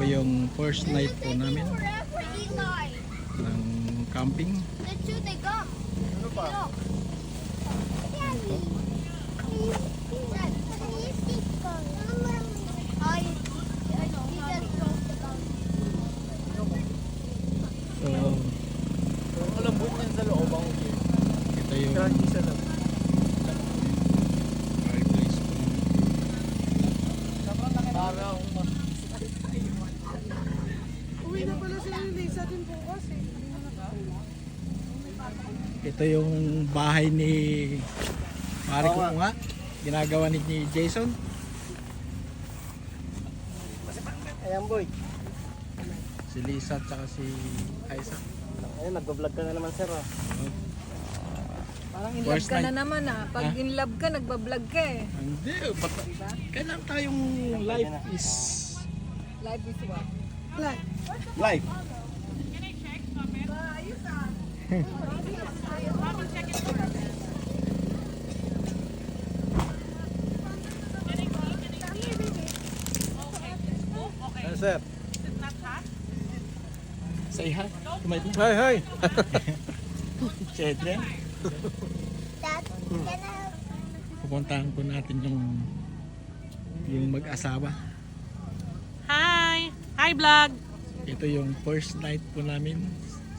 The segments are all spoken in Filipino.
po yung first night po namin ng camping. Ano pa? So, Ang malambot niyan sa loob ang ito yung crunchy sa loob. fireplace po. Parang Uwi na pala sila ni Lisa din bukas eh. Ito yung bahay ni pare ko Oo nga. Ginagawa ni Jason. ayan boy. Si Lisa at saka si Isaac. Ayun, nagbablog ka na naman sir ah. Parang in love First ka na night. naman ah. Pag Ha? in love ka, nagbablog ka eh. Hindi, kailangan tayong life is Life is what? Life. life. Ano sir? Say hi. Hi hi. Chedre. Pupuntahan po natin yung mag-asawa. Hi! Hi vlog! Ito yung first night po namin.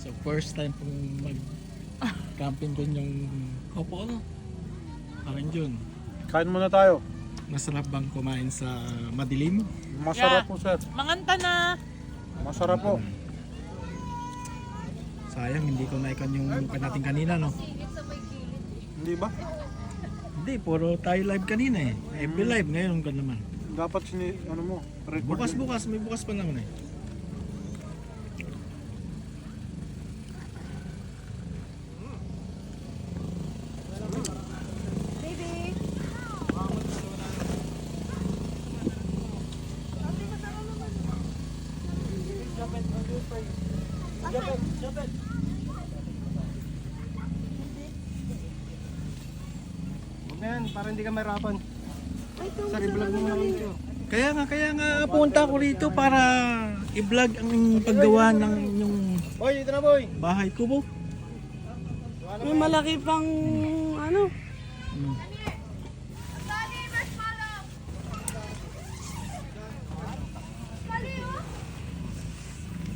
So first time pong mag-camping dun yung couple. Parang yun. Kain muna tayo. Masarap bang kumain sa madilim? Masarap Yeah. po sir. Manganta na! Masarap po. Sayang hindi ko naikon yung natin kanina, no? Hindi ba? Hindi, puro tayo live kanina eh. FB live ngayon ko naman. Dapat ano mo, record. Bukas, may bukas pa naman eh. Baby! Huwag na yan, para hindi ka mahirapan. Sir, i-vlog mo na lang ito. Kaya nga pumunta ako rito para i-vlog ang paggawa ng yung Boy, dito na boy. bahay kubo. May malaki pang ano? Hmm.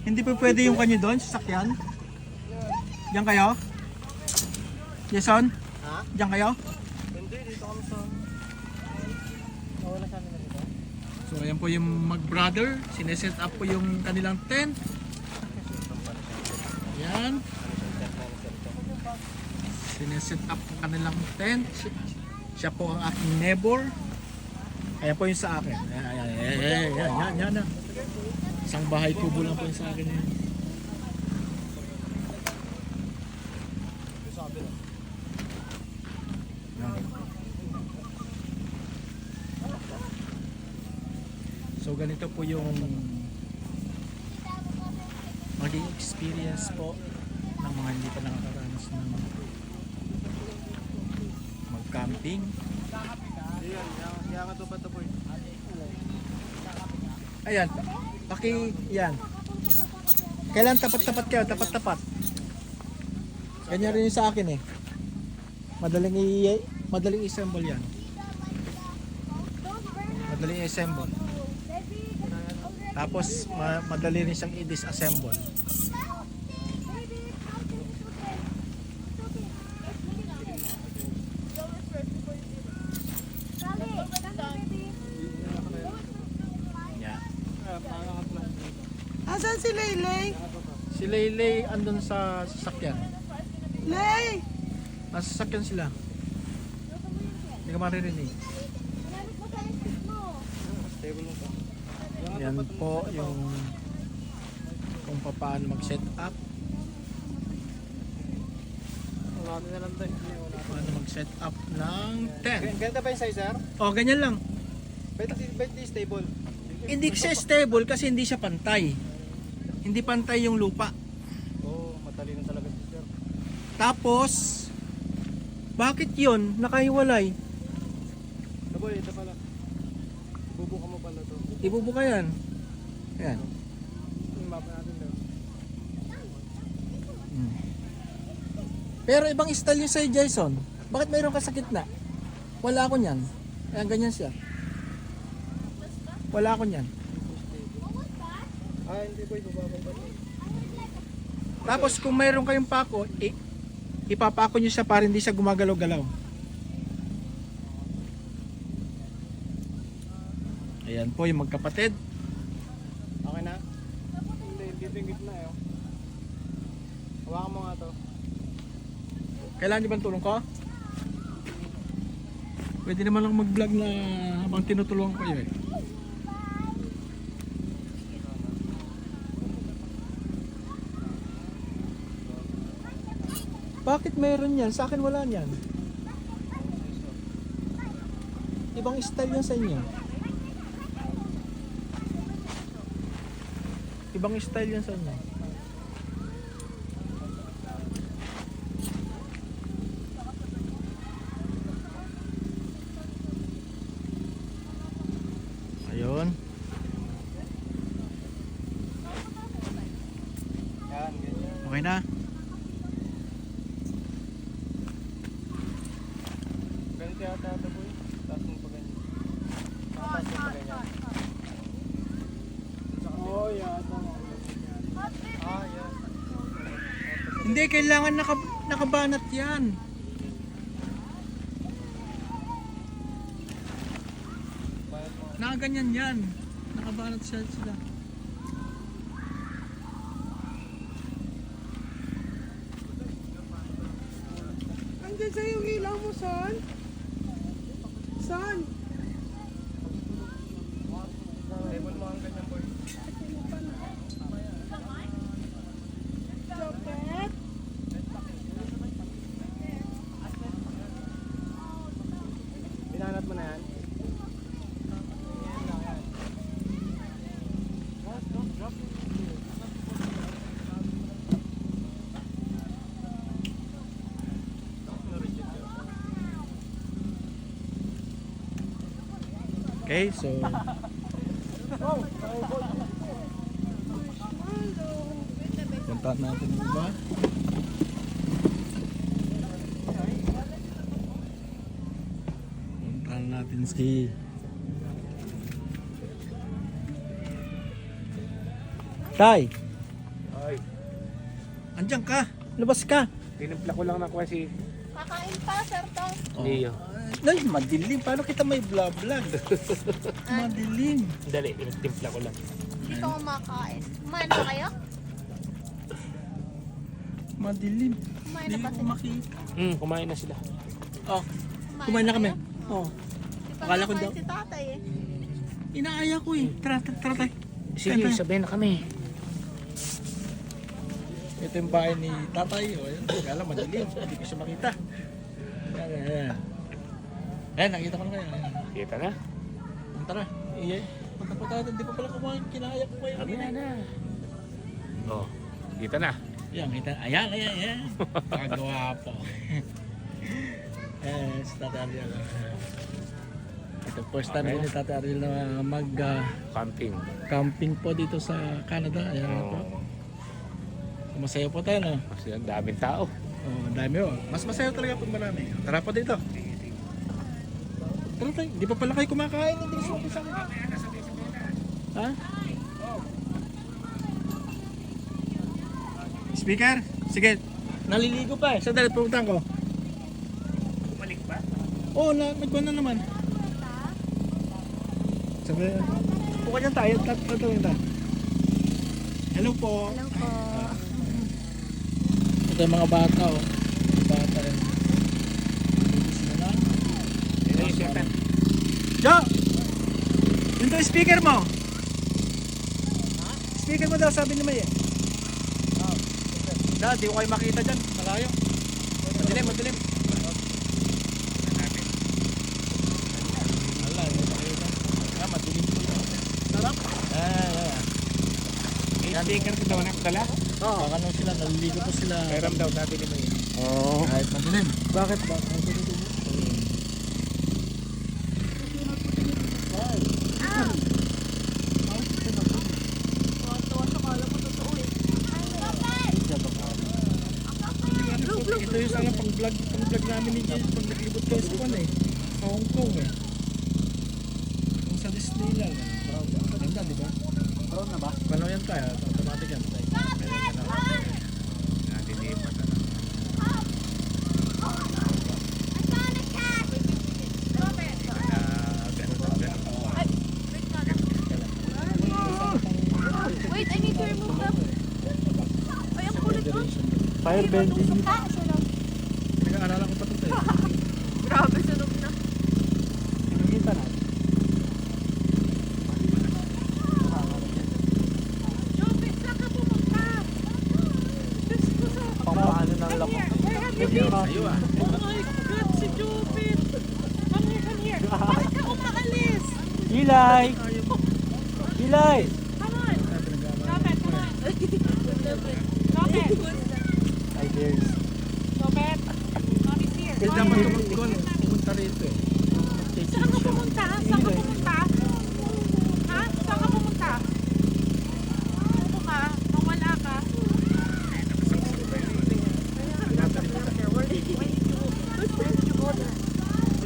Hindi pa pwede yung kanyo doon, sasakyan? Diyan kayo? Jason? Ha? Diyan kayo? Hindi, dito kami sa... Wala sa amin na dito. So ayan po yung mag-brother, sineset up po yung kanilang tent. Ayan. Sineset up ang kanilang tent. Siya po ang aking neighbor. Ayan po yung sa akin. Ayan. Isang bahay kubo lang po yung sa akin. Yan. So ganito po yung maging experience po ng mga hindi pa nakakaranas ng mag-camping. Kaya nga ito ba ito boy? Ayan, yan. Kailan tapat-tapat kayo, tapat-tapat. Ganyan rin yung sa akin eh. Madaling i-assemble yan. Madaling i-assemble. Tapos madali rin siyang i-disassemble. Yan. Asan si Laylay? Si Laylay andun sa sasakyan. Lay! Nasa sasakyan sila. Hindi ka maririnig. Stable mo pa. Yan po yung kung paano mag-set up. Wala na lang tayo. Paano mag-set up ng tent. Ganito ba yung size sir? O, ganyan lang. Bet di stable. Hindi siya stable kasi hindi siya pantay. Hindi pantay yung lupa. Oo, matalino talaga si sir. Tapos, bakit yon nakahiwalay? Boy, ito pala. Bubuka mo pala to. Ibubuka yan. Yan. Pero ibang style yung sa'yo, Jason. Bakit mayroon ka sa gitna? Wala ako niyan. Ayan, ganyan siya. Wala ako niyan. Hindi boy, bababa pa. Tapos kung mayroon kayong pako, ipapako nyo siya para hindi siya gumagalaw-galaw. Ayan po yung magkapatid. Okay na? Hindi, dito yung gitna eh. Hawakan mo nga to. Kailangan nyo ba tulong ko? Pwede naman lang mag-vlog na habang tinutulungan ko kayo eh. Bakit mayroon yan? Sa akin wala yan. Ibang style yan sa inyo. Ibang style yan sa inyo. Ayun. Yan, ganyan. Okay na. Ganito yata ito boy. Tapos mo pa ganyan. Tapos mo pa ganyan. Oh, yata. Yan. Hindi, kailangan nakabanat yan. Nakaganyan yan. Nakabanat sila. Andyan sa'yo yung ilaw mo, son. Son. Table mo ang ganyan boy. Jopet. Pinanat mo na yan. Okay, so puntahan natin yung iba. Puntahan natin si Tay. Ay, Andiyan ka. Labas ka. tinimpla ko lang na kasi. Kakain pa, Sir Tom. Leo. Ay, madilim. Paano kita may vlog? Madilim. Dali, tinimpla ko lang. Hindi ko kumakain. Kumain na kayo? Madilim. Kumain Hindi na ba ko sila? makita. Kumain na sila. Oh, kumain na kami. Oh, Di pa Akala ko kumakain daw- si tatay eh. inaaya ko eh. Tara, tay. Sige, Tara. sabihin na kami. Ito yung bahay ni tatay. O, ayan. Kala madilim. Hindi ko siya makita. Ayan. Ayan, nakita ko na kayo. Ayan. Kita na. Tara. Iya. Punta pa tayo. Hindi pa pala kumain. Kinaaya ko kayo. Kami na. Oh, kita na. Ayan, kita. Ayan. Nakagawa po. Si Tatay Ariel. Ito, first time Okay. din ni Tatay Ariel na Camping. camping po dito sa Canada. Ayan po. Masaya po tayo, no? Kasi ang daming tao. Oh, dami oh. Mas masaya talaga pag marami. Tara po dito. Tara tayo. Hindi pa pala kayo kumakain. Hindi gusto ko sa akin. Ha? Speaker? Sige. Naliligo pa eh. Sandali, pumuntahan ko. Bumalik ba? Oo, nagkuhan na naman. Sandali. Puka niyan tayo. Tatawin tayo. Hello po. Hello po. Ito yung mga bata oh. Bata rin. Sila na. Jo! Yun to yung speaker mo. Speaker mo daw, sabi ni May eh. Da, di ko kayo makita dyan. Malayo. Madilim. Wala, di ko makita. Madilim po yun. Sarap. Speaker ko daw nakdala. Oo. Baka nung sila, naliligo po sila. Meron daw sabi ni May. Oo. Kahit madilim. Bakit ba? Tuwa sa kala mo totoo eh. yung sana pang-vlog namin ni Jay pag naglibot kayo sa Kwan eh. Sa Hong Kong eh. Yung sa Disneyland. Ganda, di ba? Brown na ba? Paano yan tayo? Automatic yan. Natilipat na lang. Wait, I need to remove them. Ay, ang kulit ko. Fire bending. Pinag-aaralan ko pa ito tayo. Grabe, sunog na. Nakita na. Jopet, saan ka pumunta? Pangpaano ng lamok. Sa'yo ah. Oh my God, si Jupit! Come here, come here! Bakit ka umaalis? Ilay! Ilay! Come on! Jopet, come on! Jopet! Ay, there's. Jopet! Mommy's here! Kaya dapat pumunta rito eh. Saan ka pumunta? Saan ka pumunta? Ha? Saan ka pumunta? Ano ka? Mawala ka?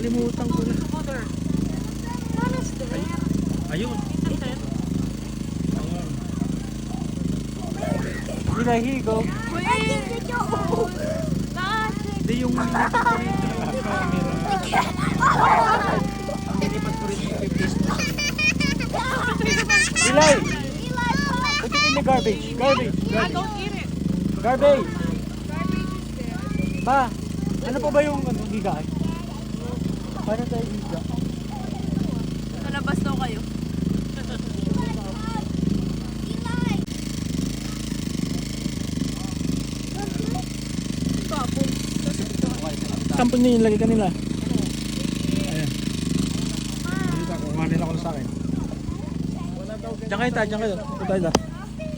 Kalimutan ko na. Mother! Mommy's there! Ayun. In the tent. Ayun. Ilay, here you go. Wait! Hindi yung nilipat ko rin yung camera. Ang nilipat ko rin yung Facebook. Ilay! Put it in the garbage. Garbage. Ah, don't eat it! Garbage. Pa, ano pa ba yung giga? Paano tayo giga? Sa labas daw kayo. Sample niyo yung lagay kanila. Ayan. Dito ako, kuha nila ko sa akin. Diyan kayo tayo, diyan kayo. Ito tayo na.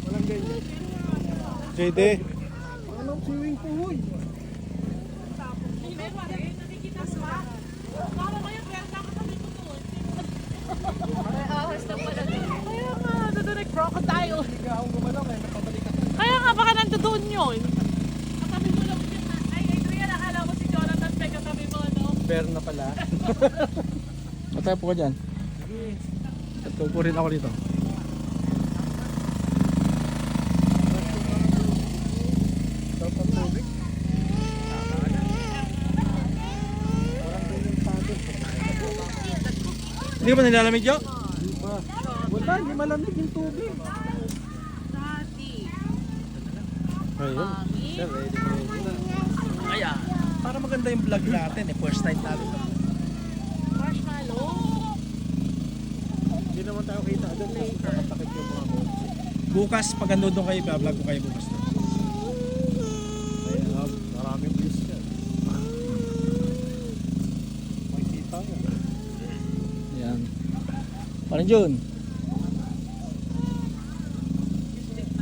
Walang ganyan. JD. Anong swimming pool? Hindi pa rin, nakikita mo ba? Baka mo yung pera ako sa dito doon. May ahas na pala doon. Kaya nga, nandun crocodile. Hindi akong gumanong eh. Nakabalik ako. Kaya nga, baka nandoon yun. Katabi mo lang yun. Ay, Adrian, akala mo si Jonathan Peg katabi mo, no? Bear na pala. Matay po ka dyan. Tupo rin ako dito. Sarap ang tubig. Parang ganyan paddle. Hindi ka ba nilalamig, Jo? Di ba? Wala, hindi malamig yung tubig. Daddy. Ayun. Sir, ready. Ayan. Para maganda yung vlog natin eh. First time natin. Marshmallow. Hindi naman tayo kita doon kasi kakatakit yung mga kotse. Bukas, pag ando doon kayo, vlog ko kayo bukas. Ayun, maraming views yan. Makikita yan. Ayan. Parang Jun.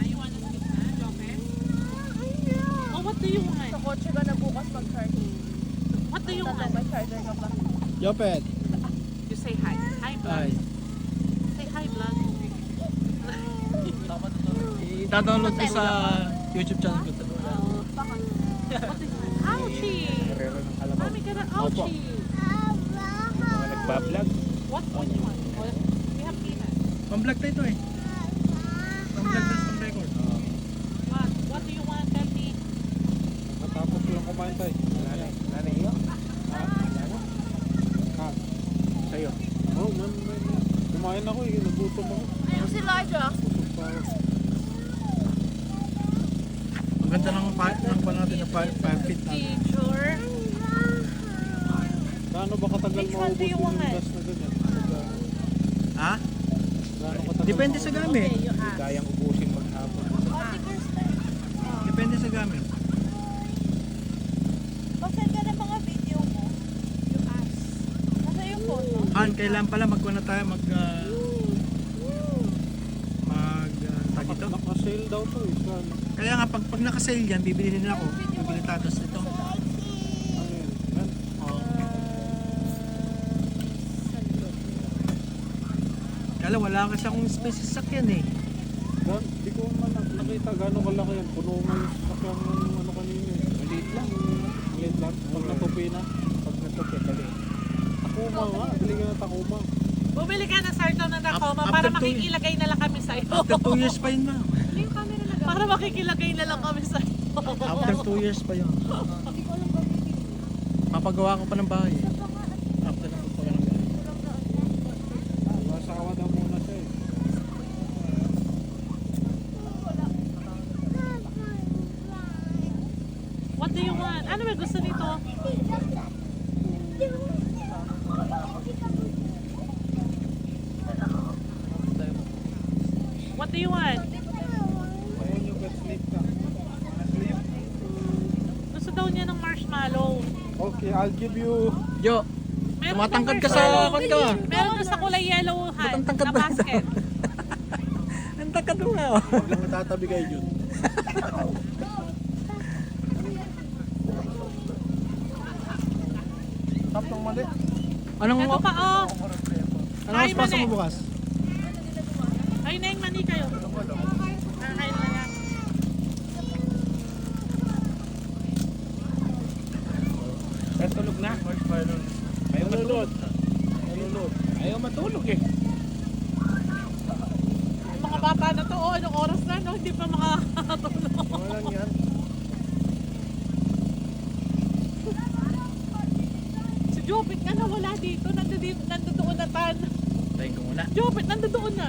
You wanna skip na, Jope? Oh, what do you want? Sa kotse ka na bukas mag-charge. What do you Tatanong, want? may charger ka pa. Jopet. You say hi. Hi, vlog. Ay. Say hi, vlog. I-download ko sa YouTube channel ko. What is ouchie? Karera ng kalabaw. Mami ka na ouchie. Mga nagbablog. What do you want? We have peanuts. Pang-vlog tayo ito eh. Pang-vlog na sa record. What do you want? Tell me. Matapos lang kumain tayo. Nanay iyo? Ha? Ha? Sa'yo? Oo, man. Kumain ako eh. Nagutom ako. Ayun si Elijah. Busog pa ako. Ang ganda ng pa natin na 5 feet natin. Teacher. Gaano ba katagal Which one do maubos you yung want? gas na ganyan? Ha? Gaano katagal Depende sa maubos? gamit. You Hindi ask. kayang ubusin maghapon. Depende sa gamit. Pasend ka ng mga video mo. You ask. Nasa yung photo. Han, kailan pala magkuha na tayo tag ito? Naka-sale daw to eh. Saan? Kaya nga pag naka-sale yan, bibili din ako. Bibili tayo tapos ito. Ano yun? Yan? Oh. Kala wala kasi akong space sa sakyan eh. Di ko man nakita gano'ng kalaki yan. Puno nga yung sakyan ng ano kanina eh. Maliit lang. saglit lang. Pag natupi na. Pag natupi, dali. Takuma nga. Bili ka na takuma. Bumili ka ng sarto na Tacoma After para two- makikilagay na lang kami sa'yo. After 2 years pa yun, ma'am. Yung camera na Para makikilagay na lang kami sa'yo. After 2 years pa yun. Hindi ko alam gamitin. Papagawa ko pa ng bahay. After ng pagpagawa ng bahay. Masawa daw muna siya eh. What do you want? Ano ba gusto nito? What do you want? Ayun yung get sleep ka. Sleep? Gusto daw niya ng marshmallow. Okay, I'll give you... Jo, Meron tumatangkad daw ka sa marshmallow. kwan ka. Meron doon sa kulay yellow Ba't hat ang tangkad na ba? basket. Ang takad mo nga. Huwag lang matatabi kayo dyan. Tap ng mali. Anong Ito pa oh. anong Ay, oras pasok mali. mo bukas? Ayun na yung mani kayo. Kakain na yan. Pero tulog na. Ayaw matulog. Ayaw matulog eh. Yung mga bata na to, oh, anong oras na, no? Hindi pa makakatulog. Walang yan. Si Jopit nga nawala dito, nandoon na tan. Tayin ko muna. Jopit, nandoon na.